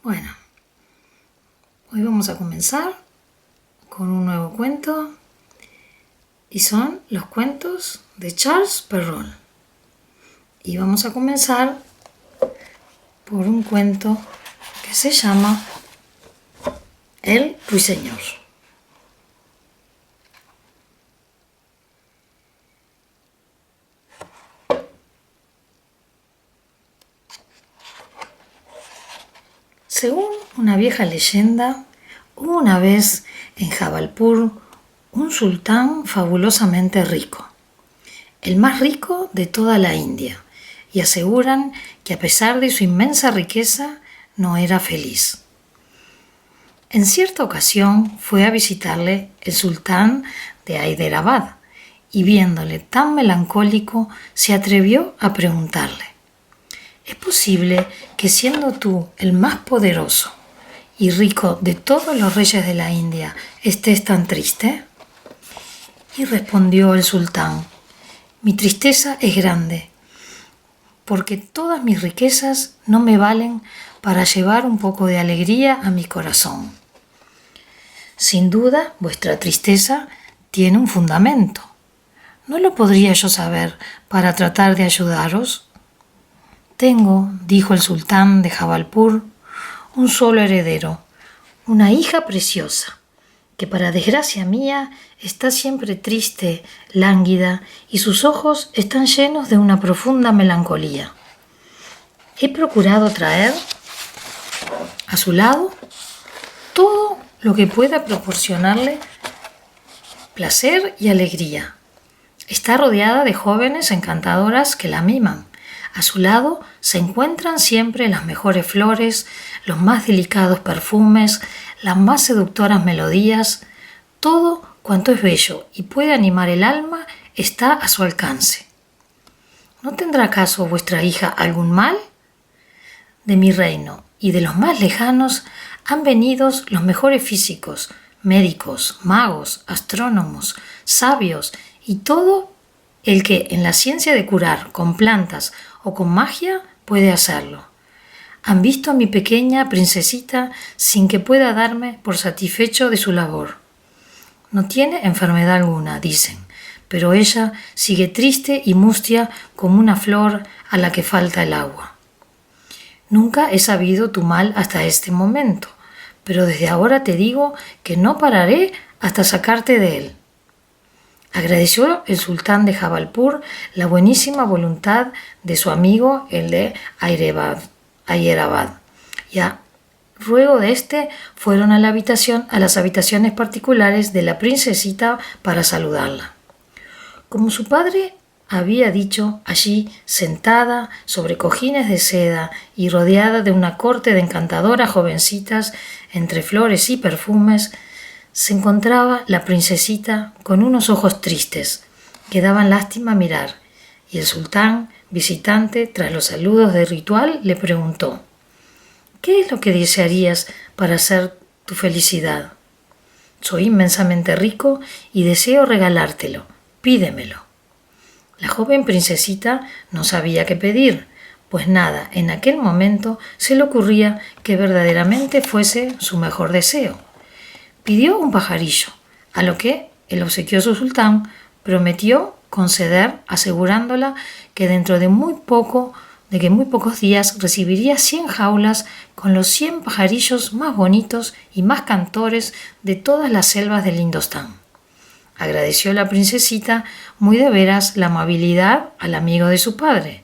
Bueno, hoy vamos a comenzar con un nuevo cuento y son los cuentos de Charles Perrault. Y vamos a comenzar por un cuento que se llama El Ruiseñor. Según una vieja leyenda, hubo una vez en Jabalpur un sultán fabulosamente rico, el más rico de toda la India, y aseguran que a pesar de su inmensa riqueza no era feliz. En cierta ocasión fue a visitarle el sultán de Hyderabad y viéndole tan melancólico se atrevió a preguntarle: ¿es posible que siendo tú el más poderoso y rico de todos los reyes de la India estés tan triste? Y respondió el sultán: mi tristeza es grande, porque todas mis riquezas no me valen para llevar un poco de alegría a mi corazón. Sin duda, vuestra tristeza tiene un fundamento. ¿No lo podría yo saber para tratar de ayudaros? Tengo, dijo el sultán de Jabalpur, un solo heredero, una hija preciosa, que para desgracia mía está siempre triste, lánguida, y sus ojos están llenos de una profunda melancolía. He procurado traer a su lado todo lo que pueda proporcionarle placer y alegría. Está rodeada de jóvenes encantadoras que la miman. A su lado se encuentran siempre las mejores flores, los más delicados perfumes, las más seductoras melodías. Todo cuanto es bello y puede animar el alma está a su alcance. ¿No tendrá acaso vuestra hija algún mal? De mi reino y de los más lejanos han venido los mejores físicos, médicos, magos, astrónomos, sabios y todo el que en la ciencia de curar con plantas o con magia puede hacerlo. Han visto a mi pequeña princesita sin que pueda darme por satisfecho de su labor. No tiene enfermedad alguna, dicen, pero ella sigue triste y mustia como una flor a la que falta el agua. Nunca he sabido tu mal hasta este momento, pero desde ahora te digo que no pararé hasta sacarte de él. Agradeció el sultán de Jabalpur la buenísima voluntad de su amigo, el de Hyderabad, y a ruego de éste fueron a las habitaciones particulares de la princesita para saludarla. Como su padre había dicho, allí, sentada sobre cojines de seda y rodeada de una corte de encantadoras jovencitas entre flores y perfumes, se encontraba la princesita con unos ojos tristes que daban lástima mirar, y el sultán, visitante, tras los saludos de ritual, le preguntó: ¿qué es lo que desearías para hacer tu felicidad? Soy inmensamente rico y deseo regalártelo. Pídemelo. La joven princesita no sabía qué pedir, pues nada en aquel momento se le ocurría que verdaderamente fuese su mejor deseo. Pidió un pajarillo, a lo que el obsequioso sultán prometió conceder, asegurándola que dentro de muy pocos días recibiría 100 jaulas con los 100 pajarillos más bonitos y más cantores de todas las selvas del Indostán. Agradeció la princesita muy de veras la amabilidad al amigo de su padre,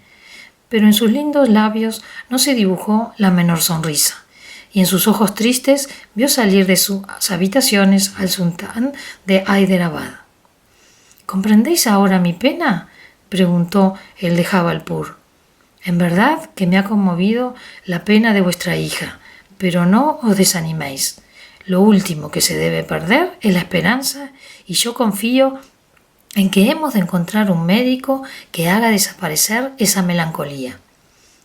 pero en sus lindos labios no se dibujó la menor sonrisa, y en sus ojos tristes vio salir de sus habitaciones al sultán de Hyderabad. ¿Comprendéis ahora mi pena?, preguntó el de Jabalpur. En verdad que me ha conmovido la pena de vuestra hija, pero no os desaniméis. Lo último que se debe perder es la esperanza, y yo confío en que hemos de encontrar un médico que haga desaparecer esa melancolía.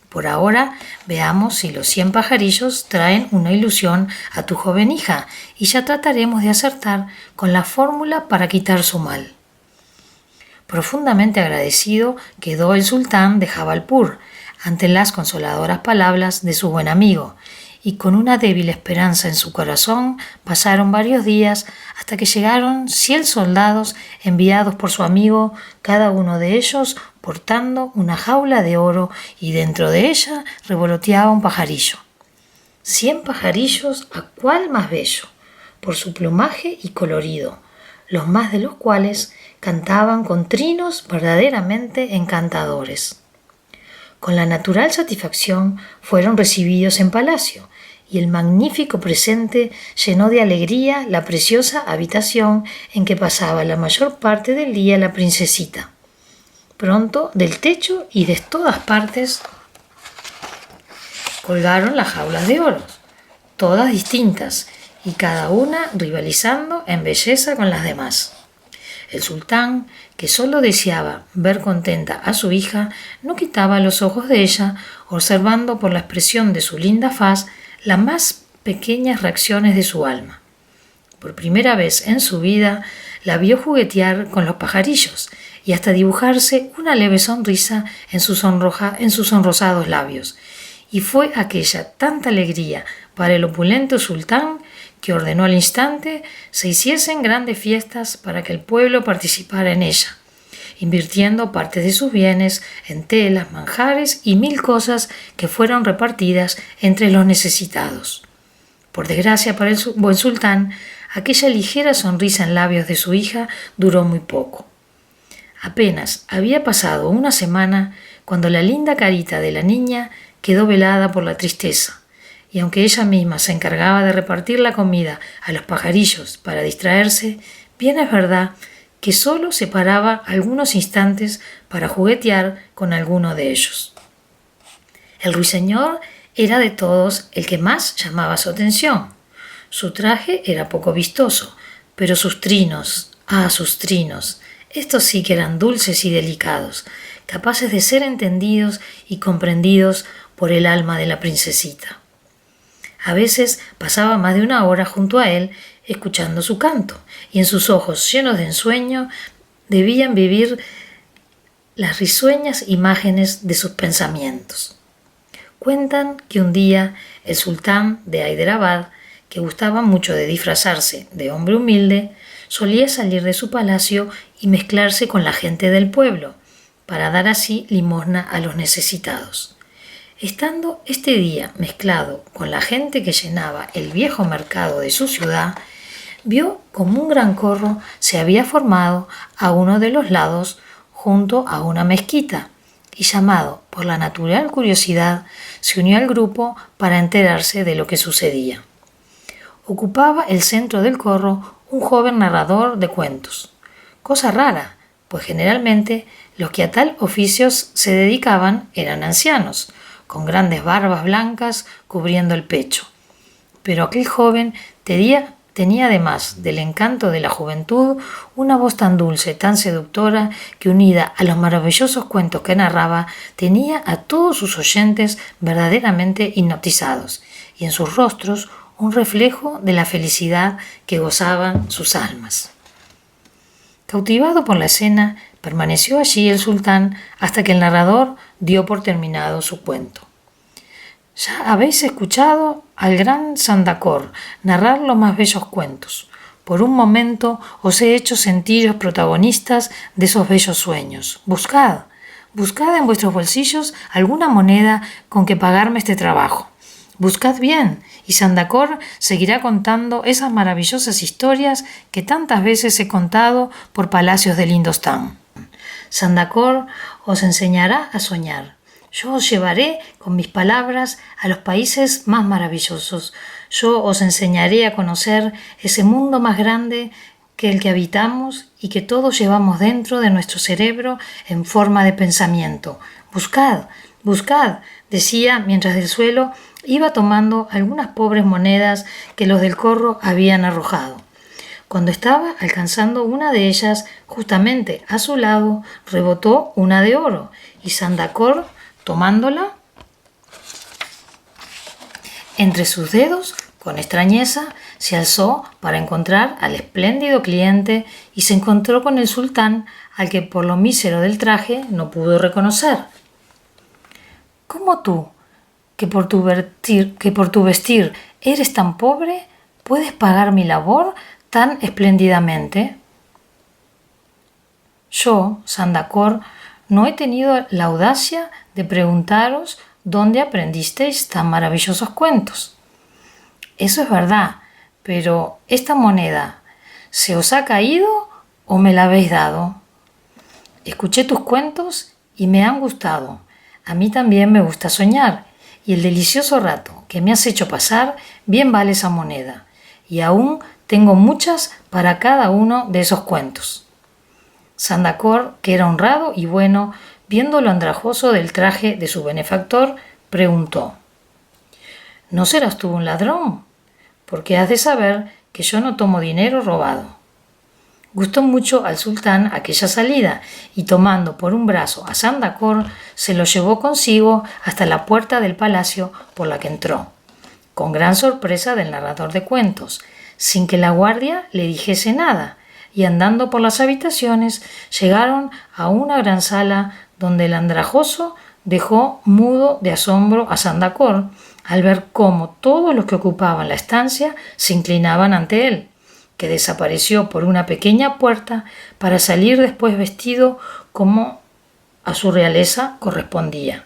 Por ahora, veamos si los 100 pajarillos traen una ilusión a tu joven hija, y ya trataremos de acertar con la fórmula para quitar su mal. Profundamente agradecido quedó el sultán de Jabalpur ante las consoladoras palabras de su buen amigo, y con una débil esperanza en su corazón pasaron varios días hasta que llegaron 100 soldados enviados por su amigo, cada uno de ellos portando una jaula de oro y dentro de ella revoloteaba un pajarillo. 100 pajarillos a cuál más bello, por su plumaje y colorido, los más de los cuales cantaban con trinos verdaderamente encantadores. Con la natural satisfacción fueron recibidos en palacio, y el magnífico presente llenó de alegría la preciosa habitación en que pasaba la mayor parte del día la princesita. Pronto, del techo y de todas partes, colgaron las jaulas de oro, todas distintas, y cada una rivalizando en belleza con las demás. El sultán, que solo deseaba ver contenta a su hija, no quitaba los ojos de ella, observando por la expresión de su linda faz las más pequeñas reacciones de su alma. Por primera vez en su vida la vio juguetear con los pajarillos y hasta dibujarse una leve sonrisa en sus sonrosados labios. Y fue aquella tanta alegría para el opulento sultán que ordenó al instante se hiciesen grandes fiestas para que el pueblo participara en ella, invirtiendo parte de sus bienes en telas, manjares y 1000 cosas que fueron repartidas entre los necesitados. Por desgracia para el buen sultán, aquella ligera sonrisa en labios de su hija duró muy poco. Apenas había pasado una semana cuando la linda carita de la niña quedó velada por la tristeza, y aunque ella misma se encargaba de repartir la comida a los pajarillos para distraerse, bien es verdad que solo se paraba algunos instantes para juguetear con alguno de ellos. El ruiseñor era de todos el que más llamaba su atención. Su traje era poco vistoso, pero sus trinos, sus trinos, estos sí que eran dulces y delicados, capaces de ser entendidos y comprendidos por el alma de la princesita. A veces pasaba más de una hora junto a él escuchando su canto, y en sus ojos llenos de ensueño debían vivir las risueñas imágenes de sus pensamientos. Cuentan que un día el sultán de Hyderabad, que gustaba mucho de disfrazarse de hombre humilde, solía salir de su palacio y mezclarse con la gente del pueblo, para dar así limosna a los necesitados. Estando este día mezclado con la gente que llenaba el viejo mercado de su ciudad, vio como un gran corro se había formado a uno de los lados junto a una mezquita, y llamado por la natural curiosidad, se unió al grupo para enterarse de lo que sucedía. Ocupaba el centro del corro un joven narrador de cuentos, cosa rara, pues generalmente los que a tal oficio se dedicaban eran ancianos, con grandes barbas blancas cubriendo el pecho. Pero aquel joven tenía además del encanto de la juventud una voz tan dulce, tan seductora, que unida a los maravillosos cuentos que narraba, tenía a todos sus oyentes verdaderamente hipnotizados, y en sus rostros un reflejo de la felicidad que gozaban sus almas. Cautivado por la escena, permaneció allí el sultán hasta que el narrador dio por terminado su cuento. Ya habéis escuchado al gran Sandakor narrar los más bellos cuentos. Por un momento os he hecho sentiros protagonistas de esos bellos sueños. Buscad en vuestros bolsillos alguna moneda con que pagarme este trabajo. Buscad bien, y Sandakor seguirá contando esas maravillosas historias que tantas veces he contado por palacios del Indostán. Sandakor os enseñará a soñar. Yo os llevaré con mis palabras a los países más maravillosos. Yo os enseñaré a conocer ese mundo más grande que el que habitamos y que todos llevamos dentro de nuestro cerebro en forma de pensamiento. Buscad, decía mientras del suelo iba tomando algunas pobres monedas que los del corro habían arrojado. Cuando estaba alcanzando una de ellas, justamente a su lado, rebotó una de oro, y Sandakor, tomándola entre sus dedos, con extrañeza, se alzó para encontrar al espléndido cliente y se encontró con el sultán, al que por lo mísero del traje no pudo reconocer. «¿Cómo tú? que por tu vestir eres tan pobre, puedes pagar mi labor tan espléndidamente? Yo, Sandacor, no he tenido la audacia de preguntaros dónde aprendisteis tan maravillosos cuentos. Eso es verdad, pero esta moneda, ¿se os ha caído o me la habéis dado? Escuché tus cuentos y me han gustado. A mí también me gusta soñar, y el delicioso rato que me has hecho pasar bien vale esa moneda, y aún tengo muchas para cada uno de esos cuentos. Sandacor, que era honrado y bueno, viendo lo andrajoso del traje de su benefactor, preguntó: ¿No serás tú un ladrón? Porque has de saber que yo no tomo dinero robado. Gustó mucho al sultán aquella salida, y tomando por un brazo a Sandacor, se lo llevó consigo hasta la puerta del palacio por la que entró, con gran sorpresa del narrador de cuentos, sin que la guardia le dijese nada, y andando por las habitaciones llegaron a una gran sala donde el andrajoso dejó mudo de asombro a Sandacor al ver cómo todos los que ocupaban la estancia se inclinaban ante él, que desapareció por una pequeña puerta para salir después vestido como a su realeza correspondía.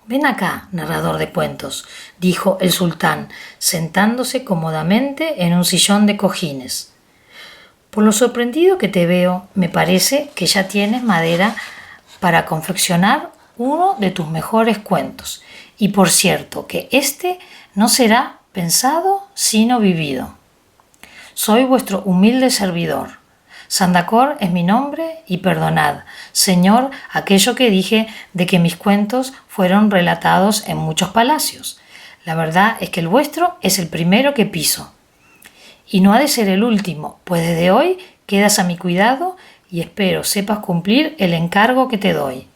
«Ven acá, narrador de cuentos», dijo el sultán, sentándose cómodamente en un sillón de cojines. «Por lo sorprendido que te veo, me parece que ya tienes madera para confeccionar uno de tus mejores cuentos, y por cierto que este no será pensado sino vivido. Soy vuestro humilde servidor. Sandacor es mi nombre y perdonad, señor, aquello que dije de que mis cuentos fueron relatados en muchos palacios. La verdad es que el vuestro es el primero que piso. Y no ha de ser el último, pues desde hoy quedas a mi cuidado y espero sepas cumplir el encargo que te doy.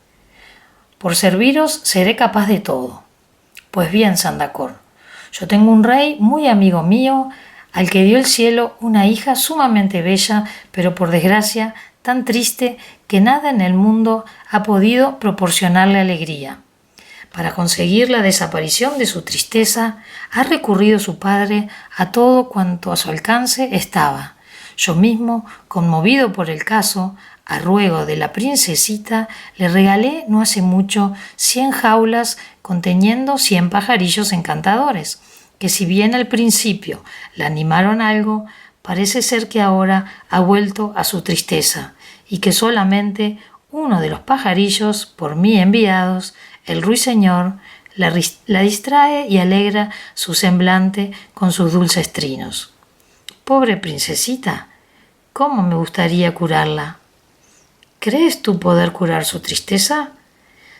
Por serviros seré capaz de todo. Pues bien, Sandacor, yo tengo un rey muy amigo mío, al que dio el cielo una hija sumamente bella, pero por desgracia tan triste que nada en el mundo ha podido proporcionarle alegría. Para conseguir la desaparición de su tristeza, ha recurrido su padre a todo cuanto a su alcance estaba. Yo mismo, conmovido por el caso, a ruego de la princesita, le regalé no hace mucho 100 jaulas conteniendo 100 pajarillos encantadores, que si bien al principio la animaron algo, parece ser que ahora ha vuelto a su tristeza, y que solamente uno de los pajarillos, por mí enviados, el ruiseñor, la distrae y alegra su semblante con sus dulces trinos. Pobre princesita, ¿cómo me gustaría curarla? ¿Crees tú poder curar su tristeza?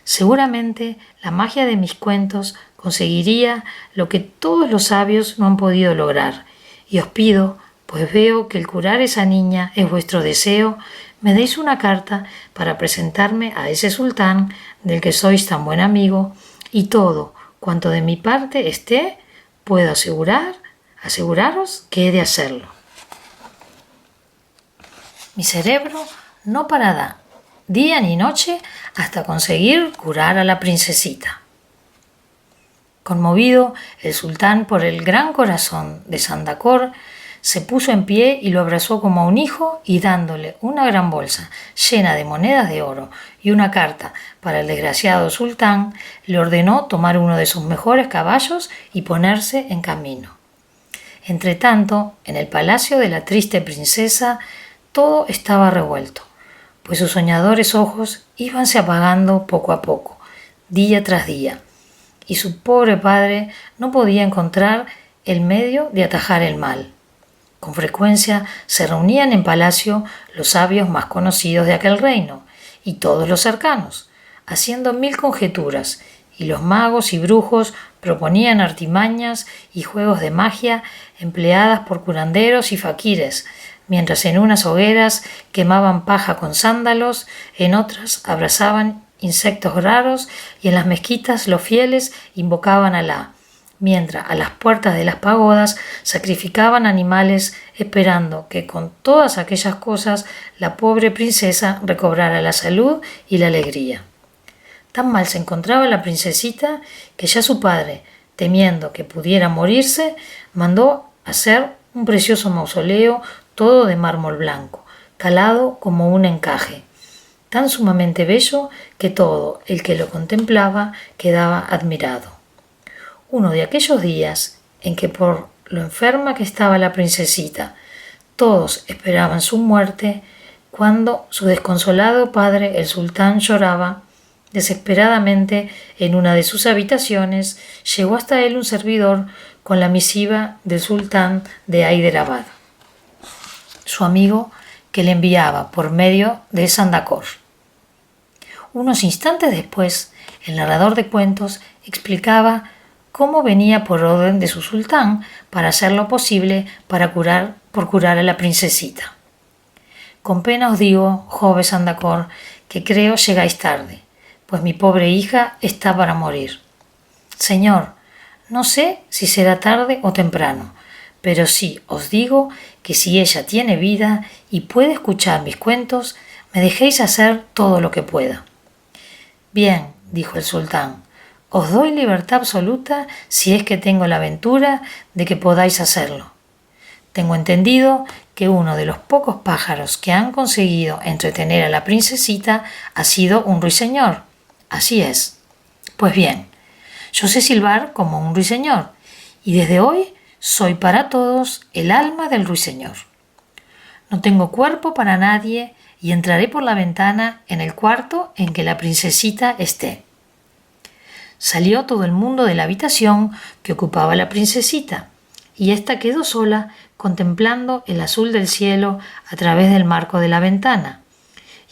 Seguramente la magia de mis cuentos conseguiría lo que todos los sabios no han podido lograr, y os pido, pues veo que el curar a esa niña es vuestro deseo, me deis una carta para presentarme a ese sultán del que sois tan buen amigo, y todo cuanto de mi parte esté, puedo aseguraros que he de hacerlo. Mi cerebro no parará día ni noche hasta conseguir curar a la princesita. Conmovido, el sultán por el gran corazón de Sandacor se puso en pie y lo abrazó como a un hijo, y dándole una gran bolsa llena de monedas de oro y una carta para el desgraciado sultán, le ordenó tomar uno de sus mejores caballos y ponerse en camino. Entretanto, en el palacio de la triste princesa todo estaba revuelto, pues sus soñadores ojos íbanse apagando poco a poco, día tras día, y su pobre padre no podía encontrar el medio de atajar el mal. Con frecuencia se reunían en palacio los sabios más conocidos de aquel reino, y todos los cercanos, haciendo 1000 conjeturas, y los magos y brujos proponían artimañas y juegos de magia empleadas por curanderos y faquires, mientras en unas hogueras quemaban paja con sándalos, en otras abrazaban insectos raros, y en las mezquitas los fieles invocaban a Alá, mientras a las puertas de las pagodas sacrificaban animales, esperando que con todas aquellas cosas la pobre princesa recobrara la salud y la alegría. Tan mal se encontraba la princesita que ya su padre, temiendo que pudiera morirse, mandó hacer un precioso mausoleo todo de mármol blanco, calado como un encaje, tan sumamente bello que todo el que lo contemplaba quedaba admirado. Uno de aquellos días en que por lo enferma que estaba la princesita todos esperaban su muerte, cuando su desconsolado padre, el sultán, lloraba desesperadamente en una de sus habitaciones, llegó hasta él un servidor con la misiva del sultán de Hyderabad, su amigo, que le enviaba por medio de Sandakor. Unos instantes después, el narrador de cuentos explicaba cómo venía por orden de su sultán para hacer lo posible por curar a la princesita. Con pena os digo, joven Sandakor, que creo llegáis tarde, pues mi pobre hija está para morir. Señor, no sé si será tarde o temprano, pero sí os digo que si ella tiene vida y puede escuchar mis cuentos, me dejéis hacer todo lo que pueda. Bien, dijo el sultán, os doy libertad absoluta si es que tengo la ventura de que podáis hacerlo. Tengo entendido que uno de los pocos pájaros que han conseguido entretener a la princesita ha sido un ruiseñor. Así es. Pues bien, yo sé silbar como un ruiseñor, y desde hoy soy para todos el alma del ruiseñor. No tengo cuerpo para nadie y entraré por la ventana en el cuarto en que la princesita esté. Salió todo el mundo de la habitación que ocupaba la princesita, y ésta quedó sola contemplando el azul del cielo a través del marco de la ventana,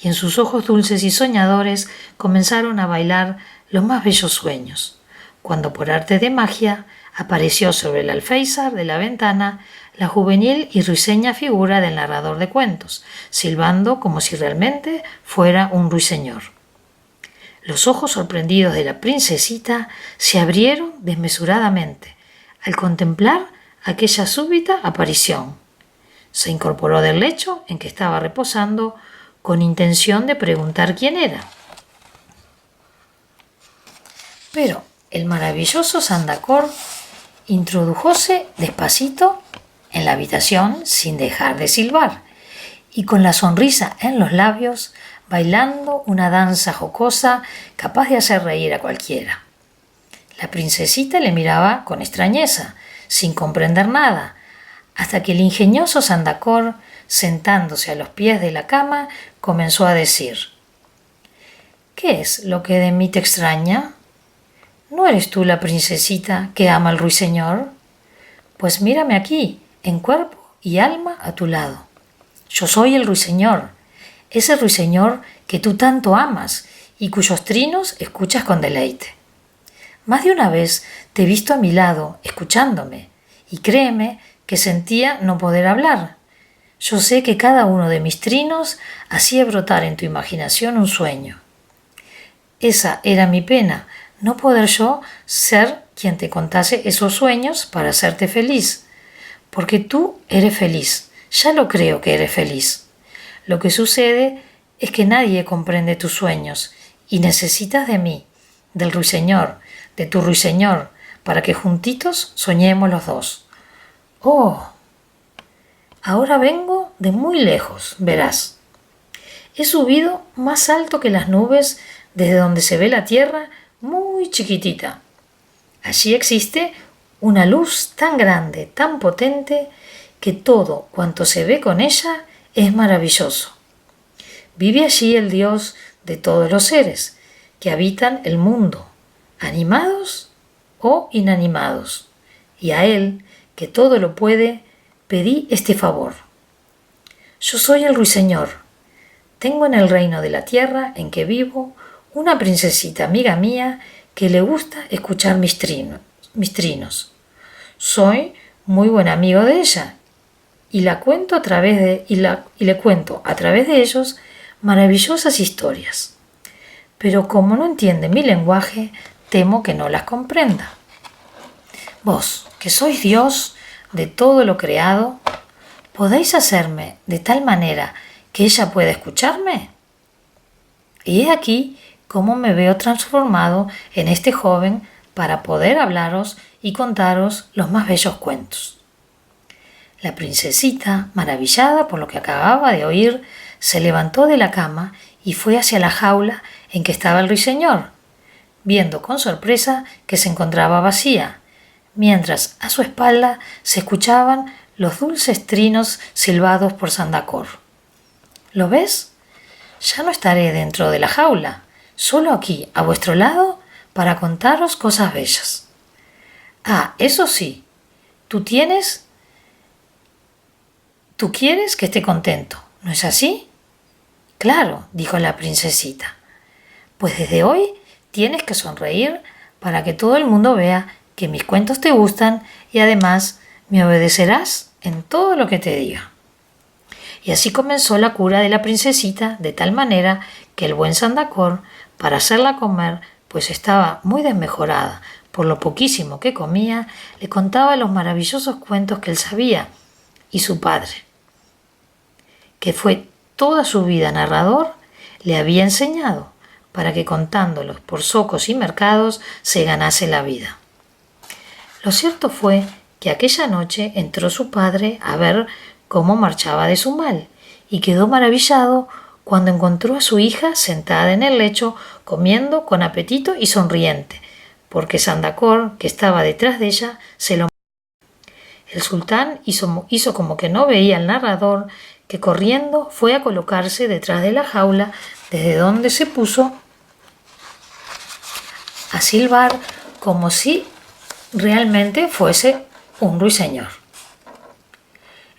y en sus ojos dulces y soñadores comenzaron a bailar los más bellos sueños, cuando por arte de magia apareció sobre el alféizar de la ventana la juvenil y risueña figura del narrador de cuentos, silbando como si realmente fuera un ruiseñor. Los ojos sorprendidos de la princesita se abrieron desmesuradamente al contemplar aquella súbita aparición. Se incorporó del lecho en que estaba reposando con intención de preguntar quién era. Pero el maravilloso Sandakor introdujóse despacito en la habitación sin dejar de silbar y con la sonrisa en los labios, bailando una danza jocosa capaz de hacer reír a cualquiera. La princesita le miraba con extrañeza, sin comprender nada, hasta que el ingenioso Sandakor, sentándose a los pies de la cama, comenzó a decir: ¿Qué es lo que de mí te extraña? ¿No eres tú la princesita que ama al ruiseñor? Pues mírame aquí, en cuerpo y alma a tu lado. Yo soy el ruiseñor, ese ruiseñor que tú tanto amas y cuyos trinos escuchas con deleite. Más de una vez te he visto a mi lado, escuchándome, y créeme que sentía no poder hablar. Yo sé que cada uno de mis trinos hacía brotar en tu imaginación un sueño. Esa era mi pena, no poder yo ser quien te contase esos sueños para hacerte feliz. Porque tú eres feliz, ya lo creo que eres feliz. Lo que sucede es que nadie comprende tus sueños y necesitas de mí, del ruiseñor, de tu ruiseñor, para que juntitos soñemos los dos. Oh, ahora vengo de muy lejos, verás. He subido más alto que las nubes desde donde se ve la tierra muy chiquitita. Allí existe una luz tan grande, tan potente, que todo cuanto se ve con ella es maravilloso. Vive allí el Dios de todos los seres que habitan el mundo, animados o inanimados, y a Él, que todo lo puede, pedí este favor. Yo soy el ruiseñor. Tengo en el reino de la tierra en que vivo una princesita amiga mía que le gusta escuchar mis trinos. Soy muy buen amigo de ella y le cuento a través de ellos maravillosas historias. Pero como no entiende mi lenguaje, temo que no las comprenda. Vos, que sois Dios de todo lo creado, ¿podéis hacerme de tal manera que ella pueda escucharme? Y he aquí cómo me veo transformado en este joven para poder hablaros y contaros los más bellos cuentos. La princesita, maravillada por lo que acababa de oír, se levantó de la cama y fue hacia la jaula en que estaba el ruiseñor, viendo con sorpresa que se encontraba vacía, mientras a su espalda se escuchaban los dulces trinos silbados por Sandacor. ¿Lo ves? Ya no estaré dentro de la jaula, solo aquí, a vuestro lado, para contaros cosas bellas. Ah, eso sí, tú quieres que esté contento, ¿no es así? Claro, dijo la princesita. Pues desde hoy tienes que sonreír para que todo el mundo vea que mis cuentos te gustan y además me obedecerás en todo lo que te diga. Y así comenzó la cura de la princesita, de tal manera que el buen Sandacor, para hacerla comer, pues estaba muy desmejorada por lo poquísimo que comía, le contaba los maravillosos cuentos que él sabía, y su padre, que fue toda su vida narrador, le había enseñado para que contándolos por zocos y mercados se ganase la vida. Lo cierto fue que aquella noche entró su padre a ver cómo marchaba de su mal y quedó maravillado cuando encontró a su hija sentada en el lecho comiendo con apetito y sonriente, porque Sandacor, que estaba detrás de ella, se lo... El sultán hizo como que no veía al narrador, que corriendo fue a colocarse detrás de la jaula, desde donde se puso a silbar como si realmente fuese un ruiseñor.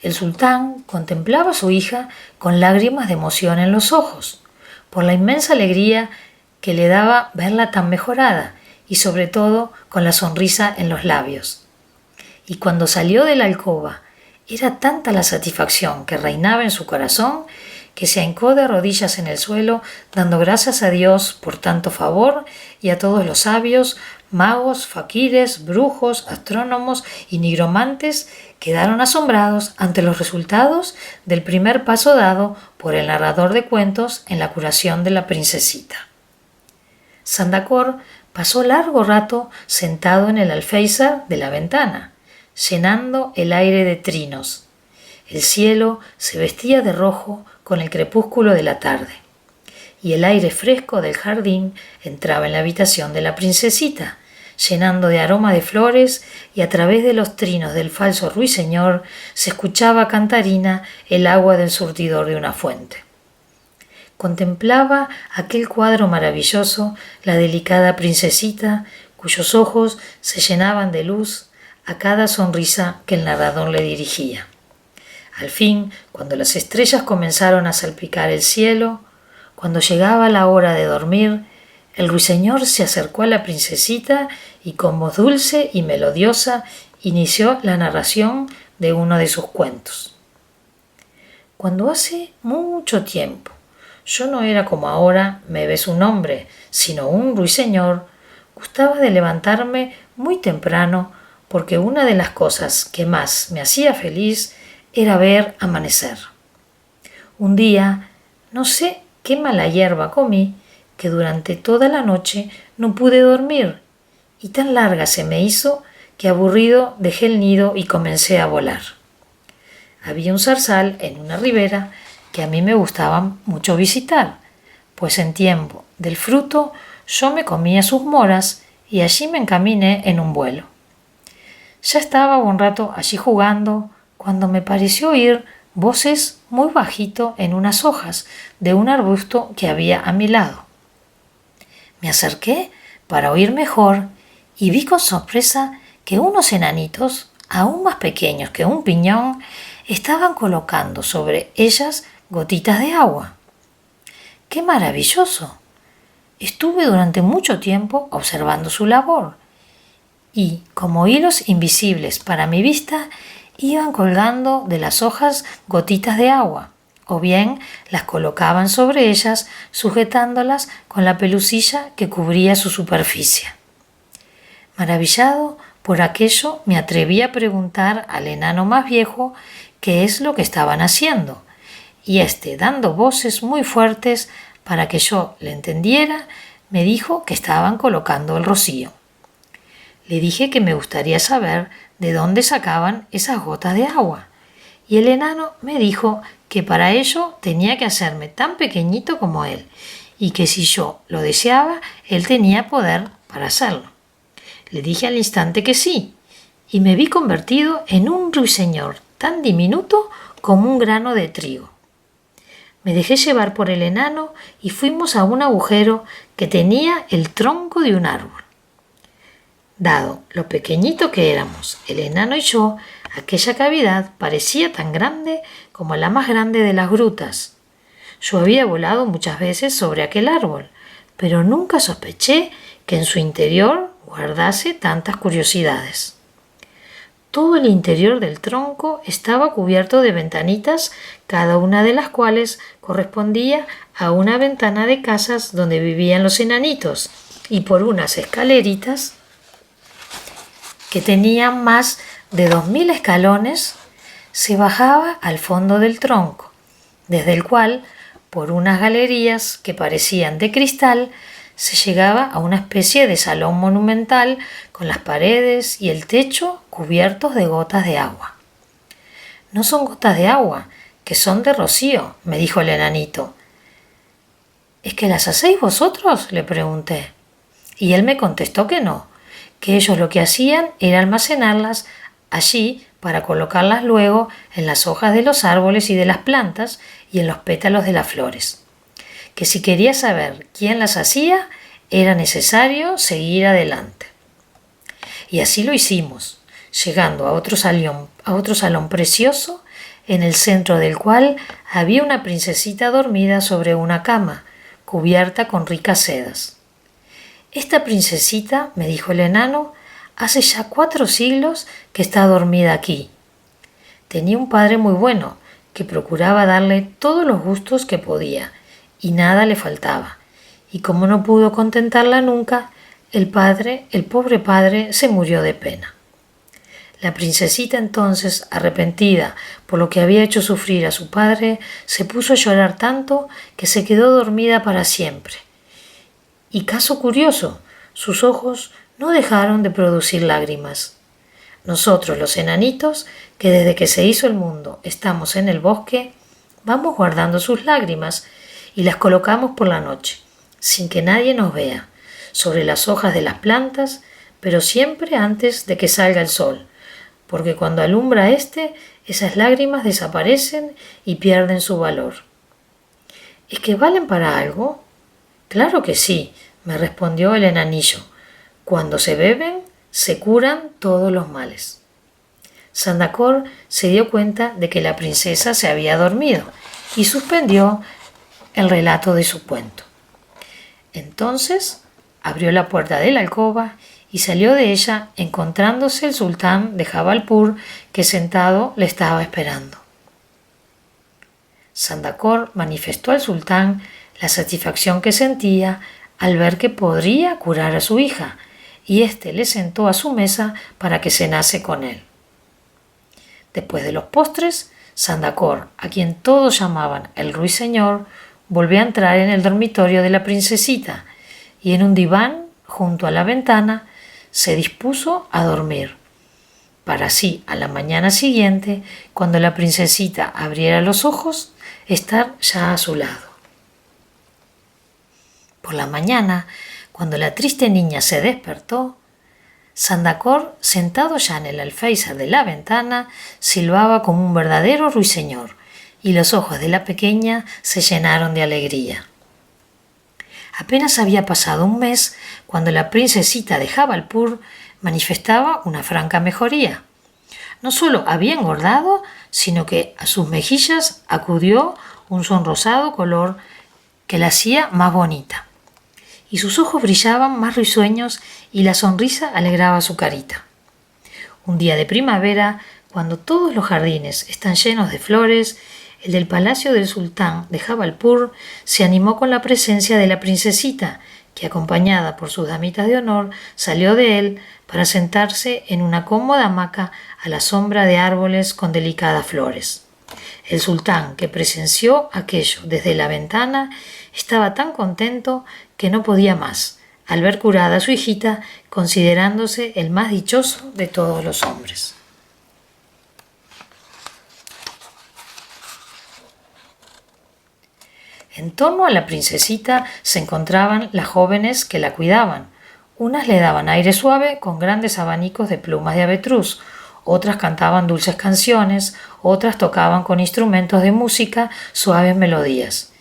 El sultán contemplaba a su hija con lágrimas de emoción en los ojos, por la inmensa alegría que le daba verla tan mejorada y sobre todo con la sonrisa en los labios. Y cuando salió de la alcoba, era tanta la satisfacción que reinaba en su corazón que se hincó de rodillas en el suelo, dando gracias a Dios por tanto favor y a todos los sabios, magos, faquires, brujos, astrónomos y nigromantes quedaron asombrados ante los resultados del primer paso dado por el narrador de cuentos en la curación de la princesita. Sandacor pasó largo rato sentado en el alféizar de la ventana, llenando el aire de trinos. El cielo se vestía de rojo con el crepúsculo de la tarde, y el aire fresco del jardín entraba en la habitación de la princesita, llenando de aroma de flores, y a través de los trinos del falso ruiseñor se escuchaba cantarina el agua del surtidor de una fuente. Contemplaba aquel cuadro maravilloso la delicada princesita, cuyos ojos se llenaban de luz a cada sonrisa que el narrador le dirigía. Al fin, cuando las estrellas comenzaron a salpicar el cielo, cuando llegaba la hora de dormir, el ruiseñor se acercó a la princesita y con voz dulce y melodiosa inició la narración de uno de sus cuentos. Cuando hace mucho tiempo yo no era como ahora, me ves un hombre, sino un ruiseñor, gustaba de levantarme muy temprano porque una de las cosas que más me hacía feliz era ver amanecer. Un día, no sé qué mala hierba comí, que durante toda la noche no pude dormir, y tan larga se me hizo que aburrido dejé el nido y comencé a volar. Había un zarzal en una ribera que a mí me gustaba mucho visitar, pues en tiempo del fruto yo me comía sus moras y allí me encaminé en un vuelo. Ya estaba un rato allí jugando cuando me pareció oír voces muy bajito en unas hojas de un arbusto que había a mi lado. Me acerqué para oír mejor y vi con sorpresa que unos enanitos, aún más pequeños que un piñón, estaban colocando sobre ellas gotitas de agua. ¡Qué maravilloso! Estuve durante mucho tiempo observando su labor y, como hilos invisibles para mi vista, iban colgando de las hojas gotitas de agua, o bien las colocaban sobre ellas sujetándolas con la pelusilla que cubría su superficie. Maravillado por aquello, me atreví a preguntar al enano más viejo qué es lo que estaban haciendo, y dando voces muy fuertes para que yo le entendiera, me dijo que estaban colocando el rocío. Le dije que me gustaría saber de dónde sacaban esas gotas de agua, y el enano me dijo que para ello tenía que hacerme tan pequeñito como él, y que si yo lo deseaba, él tenía poder para hacerlo. Le dije al instante que sí, y me vi convertido en un ruiseñor tan diminuto como un grano de trigo. Me dejé llevar por el enano y fuimos a un agujero que tenía el tronco de un árbol. Dado lo pequeñito que éramos, el enano y yo, aquella cavidad parecía tan grande como la más grande de las grutas. Yo había volado muchas veces sobre aquel árbol, pero nunca sospeché que en su interior guardase tantas curiosidades. Todo el interior del tronco estaba cubierto de ventanitas, cada una de las cuales correspondía a una ventana de casas donde vivían los enanitos, y por unas escaleritas que tenían más de 2000 escalones, se bajaba al fondo del tronco, desde el cual, por unas galerías que parecían de cristal, se llegaba a una especie de salón monumental con las paredes y el techo cubiertos de gotas de agua. No son gotas de agua, que son de rocío, me dijo el enanito. ¿Es que las hacéis vosotros?, le pregunté. Y él me contestó que no, que ellos lo que hacían era almacenarlas allí para colocarlas luego en las hojas de los árboles y de las plantas y en los pétalos de las flores. Que si quería saber quién las hacía, era necesario seguir adelante. Y así lo hicimos, llegando a otro salón precioso, en el centro del cual había una princesita dormida sobre una cama, cubierta con ricas sedas. Esta princesita, me dijo el enano, hace ya 4 siglos que está dormida aquí. Tenía un padre muy bueno, que procuraba darle todos los gustos que podía, y nada le faltaba. Y como no pudo contentarla nunca, el pobre padre, se murió de pena. La princesita entonces, arrepentida por lo que había hecho sufrir a su padre, se puso a llorar tanto que se quedó dormida para siempre. Y caso curioso, sus ojos no dejaron de producir lágrimas. Nosotros, los enanitos, que desde que se hizo el mundo estamos en el bosque, vamos guardando sus lágrimas y las colocamos por la noche, sin que nadie nos vea, sobre las hojas de las plantas, pero siempre antes de que salga el sol, porque cuando alumbra esas lágrimas desaparecen y pierden su valor. ¿Es que valen para algo? Claro que sí, me respondió el enanillo. Cuando se beben, se curan todos los males. Sandacor se dio cuenta de que la princesa se había dormido y suspendió el relato de su cuento. Entonces abrió la puerta de la alcoba y salió de ella encontrándose el sultán de Jabalpur, que sentado le estaba esperando. Sandacor manifestó al sultán la satisfacción que sentía al ver que podría curar a su hija, y éste le sentó a su mesa para que cenase con él. Después de los postres, Sandacor, a quien todos llamaban el ruiseñor, volvió a entrar en el dormitorio de la princesita y en un diván junto a la ventana se dispuso a dormir, para así a la mañana siguiente, cuando la princesita abriera los ojos, estar ya a su lado. Por la mañana, cuando la triste niña se despertó, Sandacor, sentado ya en el alféizar de la ventana, silbaba como un verdadero ruiseñor, y los ojos de la pequeña se llenaron de alegría. Apenas había pasado un mes cuando la princesita de Jabalpur manifestaba una franca mejoría. No solo había engordado, sino que a sus mejillas acudió un sonrosado color que la hacía más bonita, y sus ojos brillaban más risueños y la sonrisa alegraba su carita. Un día de primavera, cuando todos los jardines están llenos de flores, el del palacio del sultán de Jabalpur se animó con la presencia de la princesita, que acompañada por sus damitas de honor salió de él para sentarse en una cómoda hamaca a la sombra de árboles con delicadas flores. El sultán, que presenció aquello desde la ventana, estaba tan contento que no podía más, al ver curada a su hijita, considerándose el más dichoso de todos los hombres. En torno a la princesita se encontraban las jóvenes que la cuidaban. Unas le daban aire suave con grandes abanicos de plumas de avetruz, otras cantaban dulces canciones, otras tocaban con instrumentos de música suaves melodías.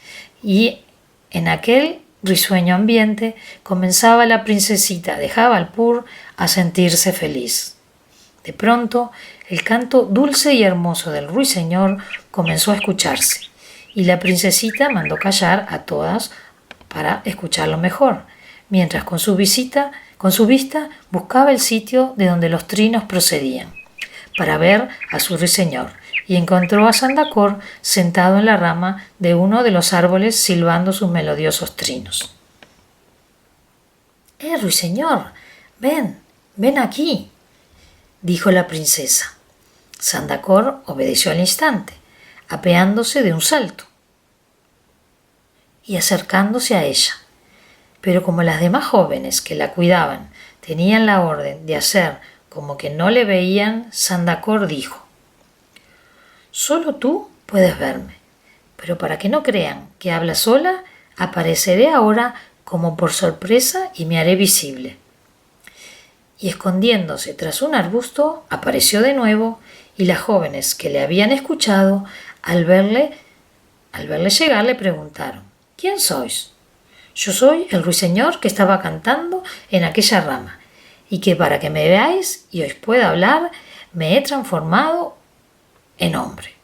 Y en aquel risueño ambiente comenzaba la princesita de Jabalpur a sentirse feliz. De pronto, el canto dulce y hermoso del ruiseñor comenzó a escucharse, y la princesita mandó callar a todas para escucharlo mejor, mientras con su vista buscaba el sitio de donde los trinos procedían, para ver a su ruiseñor, y encontró a Sandacor sentado en la rama de uno de los árboles silbando sus melodiosos trinos. Ruiseñor, ven aquí, dijo la princesa. Sandacor obedeció al instante, apeándose de un salto y acercándose a ella. Pero como las demás jóvenes que la cuidaban tenían la orden de hacer como que no le veían, Sandacor dijo: «Solo tú puedes verme, pero para que no crean que habla sola, apareceré ahora como por sorpresa y me haré visible». Y escondiéndose tras un arbusto, apareció de nuevo, y las jóvenes que le habían escuchado, al verle llegar, le preguntaron: «¿Quién sois?». «Yo soy el ruiseñor que estaba cantando en aquella rama, y que para que me veáis y os pueda hablar, me he transformado en hombre».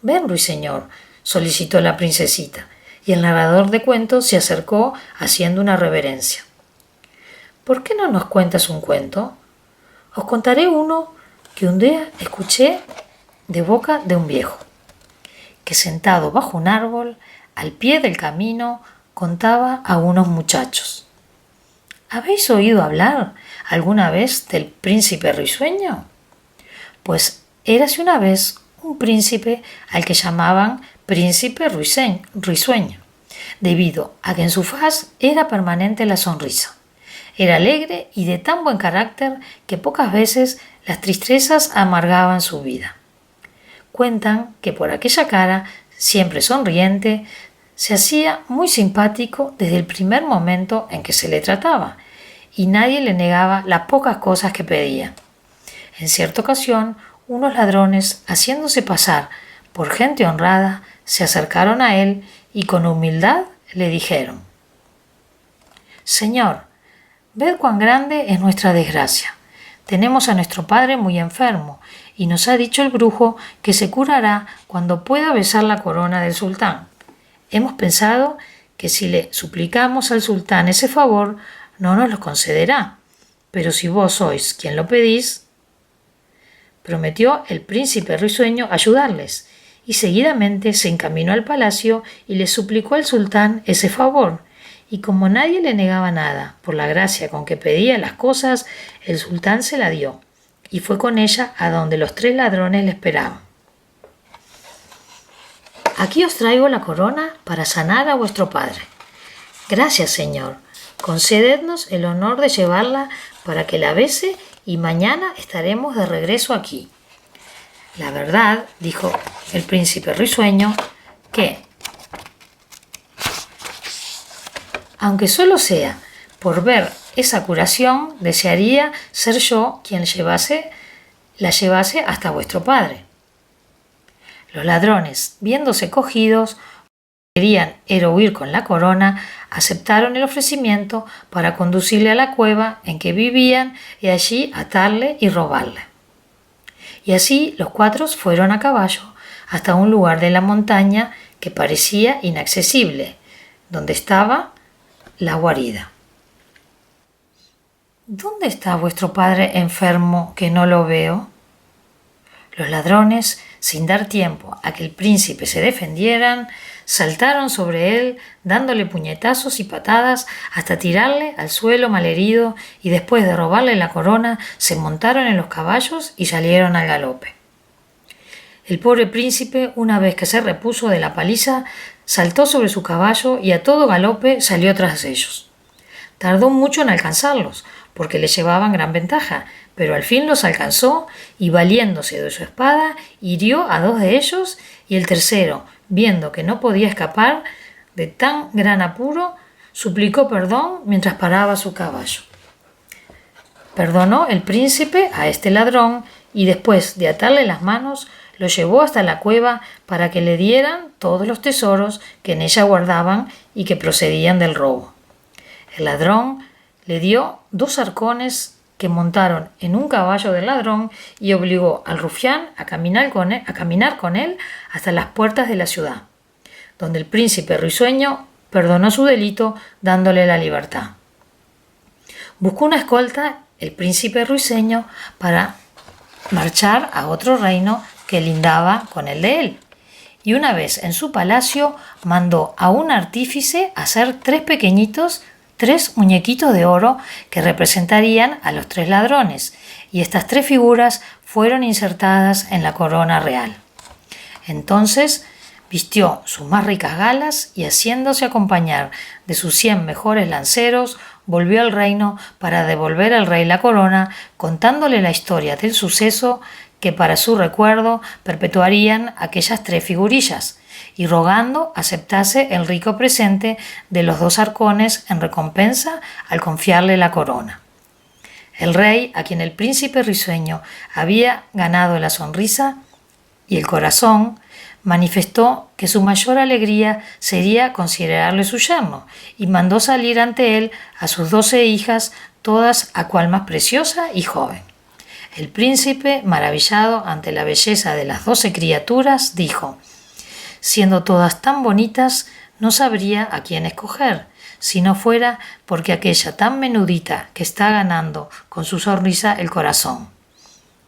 «Ven, ruiseñor», solicitó la princesita, y el narrador de cuentos se acercó haciendo una reverencia. «¿Por qué no nos cuentas un cuento?». «Os contaré uno que un día escuché de boca de un viejo, que sentado bajo un árbol, al pie del camino, contaba a unos muchachos». «¿Habéis oído hablar alguna vez del príncipe risueño?». Pues érase una vez un príncipe al que llamaban príncipe risueño, debido a que en su faz era permanente la sonrisa. Era alegre y de tan buen carácter que pocas veces las tristezas amargaban su vida. Cuentan que por aquella cara, siempre sonriente, se hacía muy simpático desde el primer momento en que se le trataba, y nadie le negaba las pocas cosas que pedía. En cierta ocasión, unos ladrones, haciéndose pasar por gente honrada, se acercaron a él y con humildad le dijeron: «Señor, ved cuán grande es nuestra desgracia. Tenemos a nuestro padre muy enfermo, y nos ha dicho el brujo que se curará cuando pueda besar la corona del sultán. Hemos pensado que si le suplicamos al sultán ese favor, no nos lo concederá, pero si vos sois quien lo pedís». Prometió el príncipe risueño ayudarles, y seguidamente se encaminó al palacio y le suplicó al sultán ese favor, y como nadie le negaba nada por la gracia con que pedía las cosas, el sultán se la dio, y fue con ella a donde los 3 ladrones le esperaban. «Aquí os traigo la corona para sanar a vuestro padre». «Gracias, señor. Concedednos el honor de llevarla para que la bese y mañana estaremos de regreso aquí». «La verdad», dijo el príncipe risueño, «que, aunque solo sea por ver esa curación, desearía ser yo quien la llevase hasta vuestro padre». Los ladrones, viéndose cogidos, querían era huir con la corona, aceptaron el ofrecimiento para conducirle a la cueva en que vivían y allí atarle y robarle. Y así los 4 fueron a caballo hasta un lugar de la montaña que parecía inaccesible, donde estaba la guarida. «¿Dónde está vuestro padre enfermo que no lo veo?». Los ladrones, sin dar tiempo a que el príncipe se defendieran, saltaron sobre él, dándole puñetazos y patadas hasta tirarle al suelo malherido, y después de robarle la corona, se montaron en los caballos y salieron al galope. El pobre príncipe, una vez que se repuso de la paliza, saltó sobre su caballo y a todo galope salió tras ellos. Tardó mucho en alcanzarlos, porque le llevaban gran ventaja, pero al fin los alcanzó y, valiéndose de su espada, hirió a 2 de ellos, y el tercero, viendo que no podía escapar de tan gran apuro, suplicó perdón mientras paraba su caballo. Perdonó el príncipe a este ladrón y, después de atarle las manos, lo llevó hasta la cueva para que le dieran todos los tesoros que en ella guardaban y que procedían del robo. El ladrón le dio 2 arcones que montaron en un caballo del ladrón y obligó al rufián a caminar con él hasta las puertas de la ciudad, donde el príncipe risueño perdonó su delito dándole la libertad. Buscó una escolta el príncipe risueño para marchar a otro reino que lindaba con el de él, y una vez en su palacio mandó a un artífice hacer 3 muñequitos de oro que representarían a los 3 ladrones, y estas 3 figuras fueron insertadas en la corona real. Entonces vistió sus más ricas galas y, haciéndose acompañar de sus 100 mejores lanceros, volvió al reino para devolver al rey la corona, contándole la historia del suceso que para su recuerdo perpetuarían aquellas 3 figurillas, y rogando aceptase el rico presente de los 2 arcones en recompensa al confiarle la corona. El rey, a quien el príncipe risueño había ganado la sonrisa y el corazón, manifestó que su mayor alegría sería considerarle su yerno, y mandó salir ante él a sus 12 hijas, todas a cual más preciosa y joven. El príncipe, maravillado ante la belleza de las 12 criaturas, dijo: «Siendo todas tan bonitas, no sabría a quién escoger, si no fuera porque aquella tan menudita que está ganando con su sonrisa el corazón.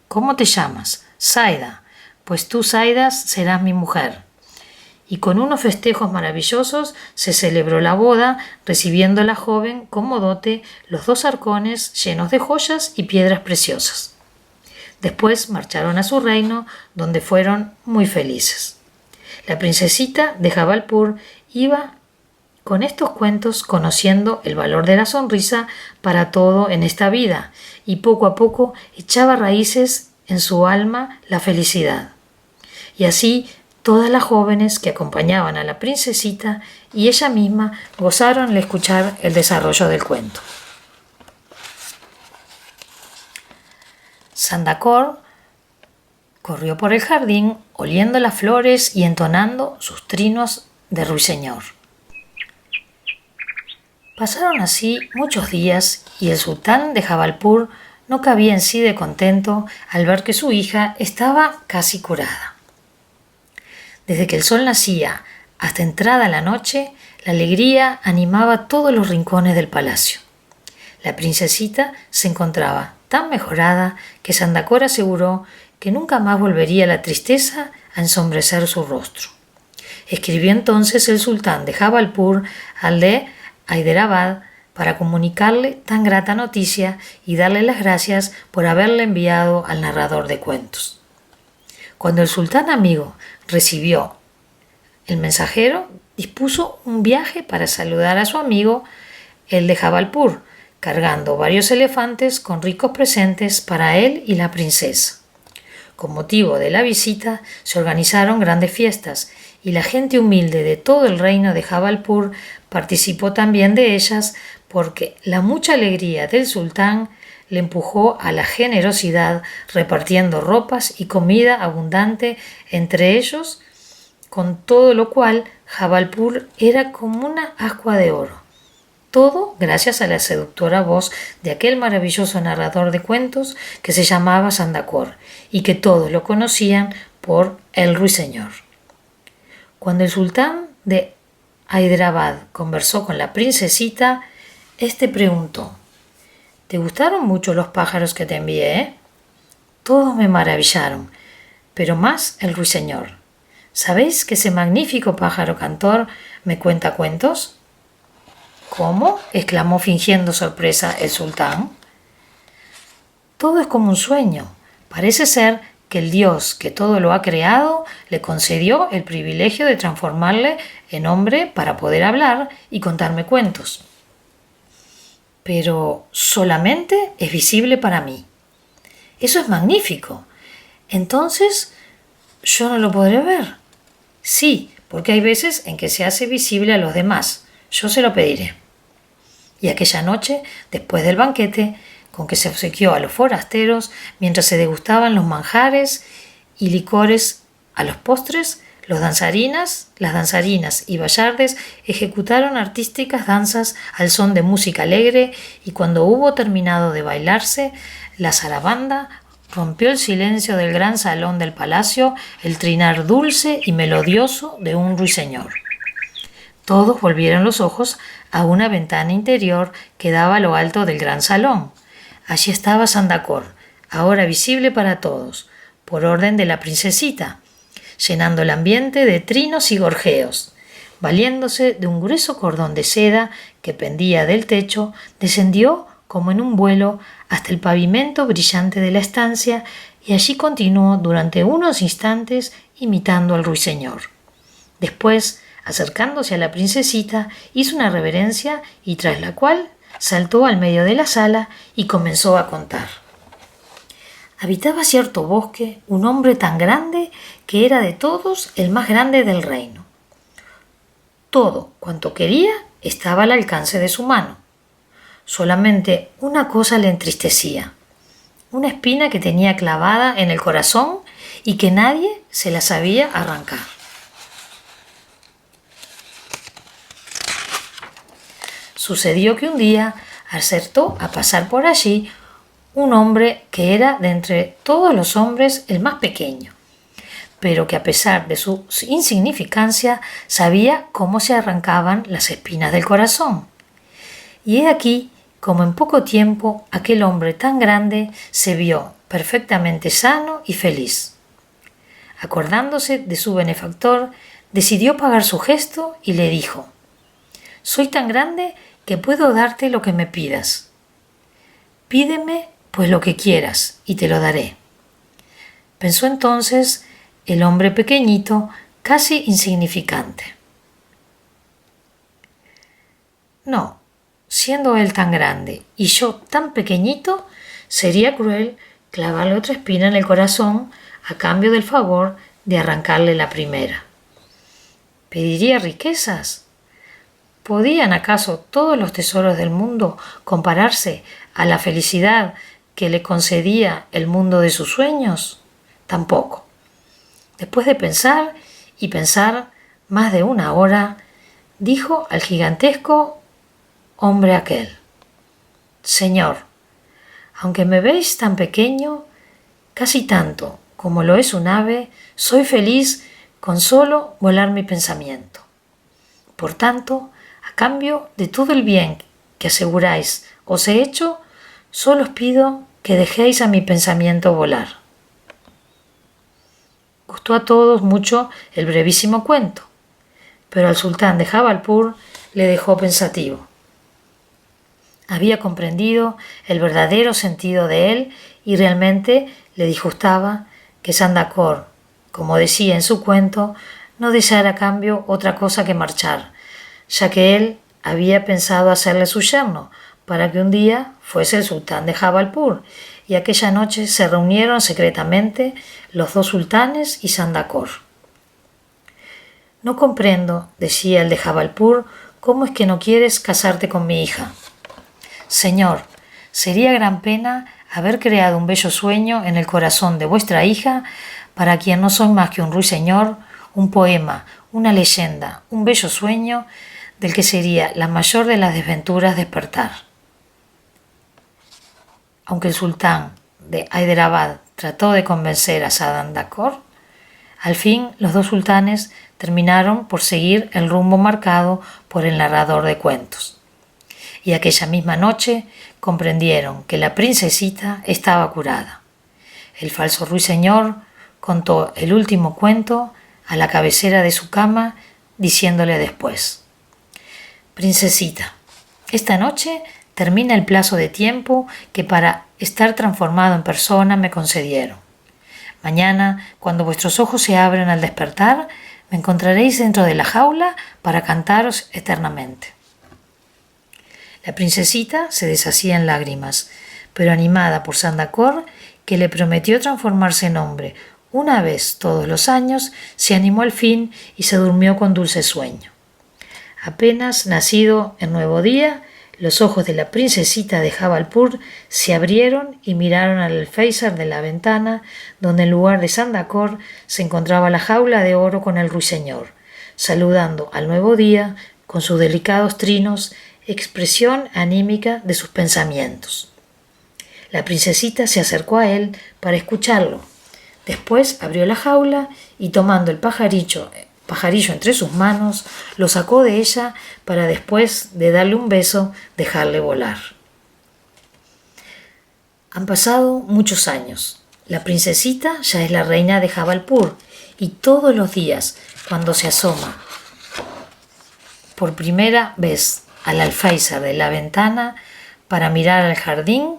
¿Cómo te llamas? Zaida. Pues tú, Zaida, serás mi mujer». Y con unos festejos maravillosos se celebró la boda, recibiendo la joven como dote los 2 arcones llenos de joyas y piedras preciosas. Después marcharon a su reino, donde fueron muy felices. La princesita de Jabalpur iba con estos cuentos conociendo el valor de la sonrisa para todo en esta vida, y poco a poco echaba raíces en su alma la felicidad. Y así todas las jóvenes que acompañaban a la princesita y ella misma gozaron al escuchar el desarrollo del cuento. Sandakor corrió por el jardín oliendo las flores y entonando sus trinos de ruiseñor. Pasaron así muchos días y el sultán de Jabalpur no cabía en sí de contento al ver que su hija estaba casi curada. Desde que el sol nacía hasta entrada la noche, la alegría animaba todos los rincones del palacio. La princesita se encontraba tan mejorada que Sandakor aseguró que nunca más volvería la tristeza a ensombrecer su rostro. Escribió entonces el sultán de Jabalpur al de Hyderabad para comunicarle tan grata noticia y darle las gracias por haberle enviado al narrador de cuentos. Cuando el sultán amigo recibió el mensajero, dispuso un viaje para saludar a su amigo, el de Jabalpur, cargando varios elefantes con ricos presentes para él y la princesa. Con motivo de la visita se organizaron grandes fiestas y la gente humilde de todo el reino de Jabalpur participó también de ellas, porque la mucha alegría del sultán le empujó a la generosidad, repartiendo ropas y comida abundante entre ellos, con todo lo cual Jabalpur era como una ascua de oro. Todo gracias a la seductora voz de aquel maravilloso narrador de cuentos que se llamaba Sandakor y que todos lo conocían por el ruiseñor. Cuando el sultán de Hyderabad conversó con la princesita, éste preguntó: «¿Te gustaron mucho los pájaros que te envié?» «Todos me maravillaron, pero más el ruiseñor. ¿Sabéis que ese magnífico pájaro cantor me cuenta cuentos?» «¿Cómo?», exclamó fingiendo sorpresa el sultán. «Todo es como un sueño. Parece ser que el Dios que todo lo ha creado le concedió el privilegio de transformarle en hombre para poder hablar y contarme cuentos. Pero solamente es visible para mí. Eso es magnífico. Entonces, ¿yo no lo podré ver? Sí, porque hay veces en que se hace visible a los demás. Yo se lo pediré. Y aquella noche, después del banquete, con que se obsequió a los forasteros, mientras se degustaban los manjares y licores a los postres, las danzarinas y bayardes ejecutaron artísticas danzas al son de música alegre, y cuando hubo terminado de bailarse, la zarabanda rompió el silencio del gran salón del palacio el trinar dulce y melodioso de un ruiseñor. Todos volvieron los ojos a una ventana interior que daba a lo alto del gran salón. Allí estaba Sandacor, ahora visible para todos, por orden de la princesita, llenando el ambiente de trinos y gorjeos. Valiéndose de un grueso cordón de seda que pendía del techo, descendió como en un vuelo hasta el pavimento brillante de la estancia, y allí continuó durante unos instantes imitando al ruiseñor. Después, acercándose a la princesita, hizo una reverencia y tras la cual saltó al medio de la sala y comenzó a contar. Habitaba cierto bosque un hombre tan grande que era de todos el más grande del reino. Todo cuanto quería estaba al alcance de su mano. Solamente una cosa le entristecía, una espina que tenía clavada en el corazón y que nadie se la sabía arrancar. Sucedió que un día acertó a pasar por allí un hombre que era de entre todos los hombres el más pequeño, pero que a pesar de su insignificancia sabía cómo se arrancaban las espinas del corazón. Y he aquí como en poco tiempo aquel hombre tan grande se vio perfectamente sano y feliz. Acordándose de su benefactor, decidió pagar su gesto y le dijo: «Soy tan grande que puedo darte lo que me pidas. Pídeme pues lo que quieras y te lo daré». Pensó entonces el hombre pequeñito, casi insignificante. No, siendo él tan grande y yo tan pequeñito, sería cruel clavarle otra espina en el corazón a cambio del favor de arrancarle la primera. ¿Pediría riquezas? ¿Podían acaso todos los tesoros del mundo compararse a la felicidad que le concedía el mundo de sus sueños? Tampoco. Después de pensar y pensar más de una hora, dijo al gigantesco hombre aquel: «Señor, aunque me veis tan pequeño, casi tanto como lo es un ave, soy feliz con solo volar mi pensamiento. Por tanto, a cambio de todo el bien que aseguráis os he hecho, solo os pido que dejéis a mi pensamiento volar». Gustó a todos mucho el brevísimo cuento, pero al sultán de Jabalpur le dejó pensativo. Había comprendido el verdadero sentido de él y realmente le disgustaba que Sandacor, como decía en su cuento, no deseara a cambio otra cosa que marchar, ya que él había pensado hacerle su yerno para que un día fuese el sultán de Jabalpur, y aquella noche se reunieron secretamente los dos sultanes y Sandacor. «No comprendo», decía el de Jabalpur, «cómo es que no quieres casarte con mi hija. Señor, sería gran pena haber creado un bello sueño en el corazón de vuestra hija, para quien no soy más que un ruiseñor, un poema, una leyenda, un bello sueño, del que sería la mayor de las desventuras despertar». Aunque el sultán de Hyderabad trató de convencer a Sandacor, al fin los dos sultanes terminaron por seguir el rumbo marcado por el narrador de cuentos. Y aquella misma noche comprendieron que la princesita estaba curada. El falso ruiseñor contó el último cuento a la cabecera de su cama, diciéndole después: «Princesita, esta noche termina el plazo de tiempo que para estar transformado en persona me concedieron. Mañana, cuando vuestros ojos se abran al despertar, me encontraréis dentro de la jaula para cantaros eternamente. La princesita se deshacía en lágrimas, pero animada por Sandacor, que le prometió transformarse en hombre una vez todos los años, se animó al fin y se durmió con dulce sueño. Apenas nacido el nuevo día, los ojos de la princesita de Jabalpur se abrieron y miraron al alféizar de la ventana, donde en lugar de Sandacor se encontraba la jaula de oro con el ruiseñor, saludando al nuevo día con sus delicados trinos, expresión anímica de sus pensamientos. La princesita se acercó a él para escucharlo. Después abrió la jaula y tomando el pajarillo entre sus manos, lo sacó de ella para después de darle un beso, dejarle volar. Han pasado muchos años. La princesita ya es la reina de Jabalpur y todos los días, cuando se asoma por primera vez al alféizar de la ventana para mirar al jardín,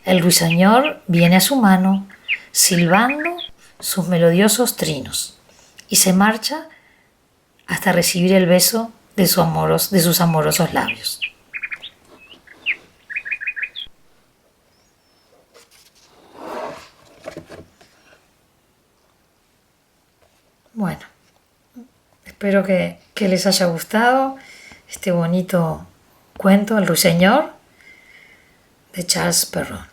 el ruiseñor viene a su mano, silbando sus melodiosos trinos, y se marcha hasta recibir el beso de sus amorosos labios. Bueno, espero que les haya gustado este bonito cuento, El ruiseñor, de Charles Perrault.